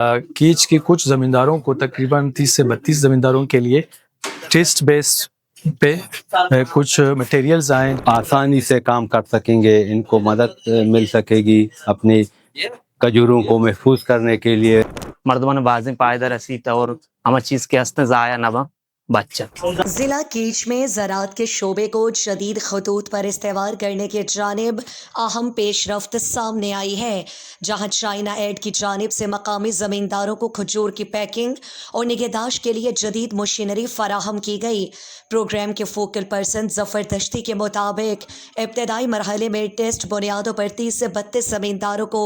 कीच की कुछ ज़मींदारों को तकरीबन 30 से 32 ज़मींदारों के लिए टेस्ट बेस पे कुछ मटेरियल्स आए, आसानी से काम कर सकेंगे, इनको मदद मिल सकेगी अपनी खजूरों को महफूज करने के लिए. मर्दमन बाज़ें पायदर रसीद और हमार चीज़ के हस्ते ज़ाया नबा बच्चा. जिला कीच में ज़राअत के शोबे को जदीद खतूत पर इस्तेमाल करने की जानिब अहम पेशरफ्त सामने आई है, जहाँ चाइना एड की जानिब से मकामी ज़मींदारों को खजूर की पैकिंग और निगहदाश्त के लिए जदीद मशीनरी फराहम की गई. प्रोग्राम के फोकल पर्सन जफ़र दश्ती के मुताबिक इब्तदाई मरहले में टेस्ट बुनियादों पर 30 से 32 ज़मींदारों को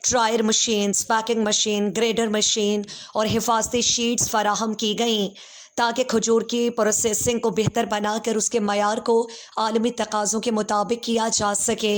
dryer machine, packing machine, grader machine और हिफाजती शीट्स फराहम की गईं ताकि खजूर की प्रोसेसिंग को बेहतर बनाकर उसके मयार को आलमी तकाज़ों के मुताबिक किया जा सके.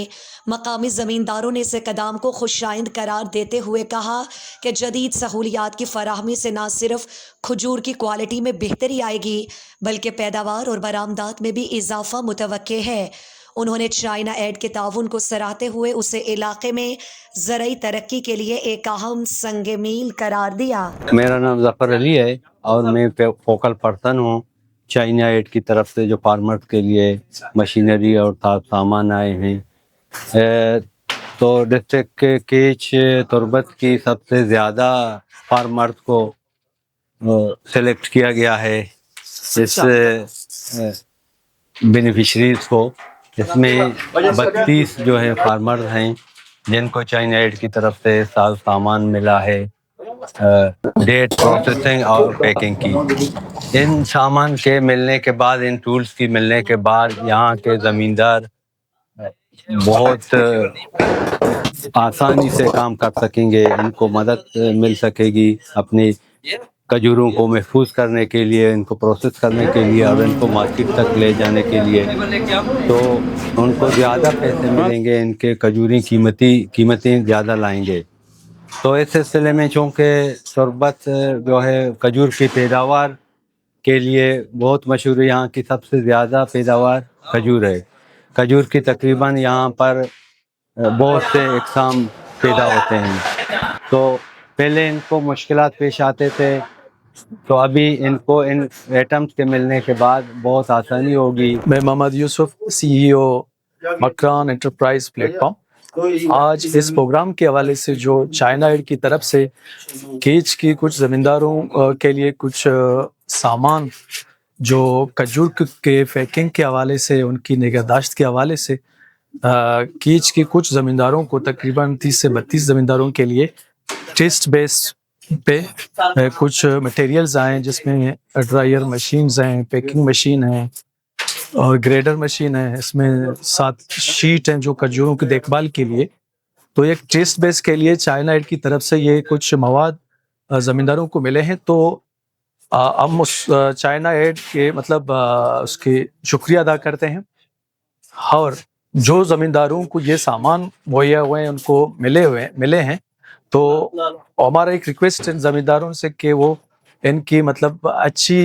मकामी ज़मींदारों ने इस इक़दाम को खुशाइंद करार देते हुए कहा कि जदीद सहूलियात की फराहमी से न सिर्फ खजूर की क्वालिटी में बेहतरी आएगी बल्कि पैदावार और बरामदात में भी इजाफा मुतवक्के है. उन्होंने चाइना एड के ताउन को सराहते हुए उसे इलाके में ज़रई तरक्की के लिए एक अहम संग मील करार दिया. मेरा नाम ज़फ़र अली है और मैं फोकल पर्सन हूँ. चाइना एड की तरफ से जो फार्मर्स के लिए मशीनरी और सामान आए हैं, तो डिस्ट्रिक्ट के कीच तुर्बत की सबसे ज़्यादा फार्मर्स को सेलेक्ट किया गया है इस बेनिफिशरीज को. इसमें 32 जो है फार्मर्स हैं जिनको चाइना एड की तरफ से सामान मिला है डेट प्रोसेसिंग और पैकिंग की. इन सामान के मिलने के बाद, इन टूल्स की मिलने के बाद यहाँ के ज़मींदार बहुत आसानी से काम कर सकेंगे, इनको मदद मिल सकेगी अपनी खजूरों को महफूज करने के लिए, इनको प्रोसेस करने के लिए और इनको मार्केट तक ले जाने के लिए. तो उनको ज़्यादा पैसे मिलेंगे, इनके खजूरी कीमतें ज़्यादा लाएंगे. तो इस सिलसिले में चूँकि तुर्बत जो है खजूर की पैदावार के लिए बहुत मशहूर है, यहाँ की सबसे ज़्यादा पैदावार खजूर है. खजूर की तकरीबन यहाँ पर बहुत से इक़साम पैदा होते हैं. तो पहले इनको मुश्किलात पेश आते थे, तो अभी इनको इन आइटम्स के मिलने के बाद बहुत आसानी होगी. मैं Mohammad Yusuf, CEO Makran enterprise platform. आज इस प्रोग्राम के हवाले से जो चाइना एड की तरफ से कीच की कुछ ज़मींदारों के लिए कुछ सामान जो खजूर के पैकिंग के हवाले से, उनकी निगहदाश्त के हवाले से कीच की कुछ ज़मींदारों को तकरीबन 30 से 32 ज़मींदारों के लिए टेस्ट बेस पे कुछ मटेरियल्स आए, जिसमें ड्रायर मशीन्स हैं, पैकिंग मशीन है और ग्रेडर मशीन है. इसमें 7 शीट हैं जो खजूरों की देखभाल के लिए. तो एक टेस्ट बेस के लिए चाइना एड की तरफ से ये कुछ मवाद ज़मींदारों को मिले हैं. तो हम उस चाइना एड के उसके शुक्रिया अदा करते हैं, और जो ज़मींदारों को ये सामान मुहैया हुए हैं, उनको मिले हैं, तो हमारा एक रिक्वेस्ट है ज़मींदारों से कि वो इनकी अच्छी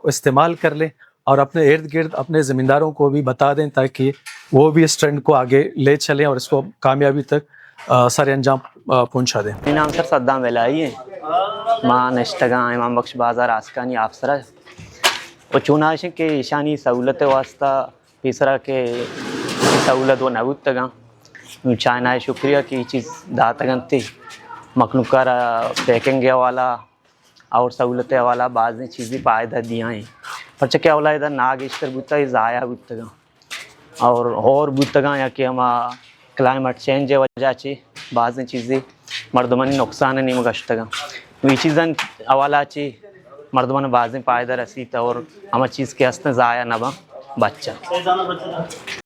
इस्तेमाल कर लें और अपने इर्द गिर्द अपने ज़मींदारों को भी बता दें ताकि वो भी इस ट्रेंड को आगे ले चलें और इसको कामयाबी तक सर अंजाम पहुंचा दें. मेरा नाम सर सद्दाम वेलाई है. माँ नश्तगा इमाम बख्श बाज़ार आसकानी आफसरा और चुनाश के ईशानी सहूलत वास्ता तीसरा के सहूलत व नबूत तगा चाइना शुक्रिया की चीज़ दातगन थी मखलूकार पैकिंग वाला और सहूलत वाला बाज़ चीज़ें पायदा दिया हैं. पर क्या वाला इधर नागेश्वर बुता ज़ाया बुतगा और बुतगा या कि हम क्लाइमेट चेंज वजह से बाज़ चीज़ें मर्दमनी नुकसान नहीं मगश्तगा वी चीज़न अवाला ची मर्दमन बाज़ें पायदा रसीद और हम चीज़ के हस्ते ज़ाया नबा बच्चा.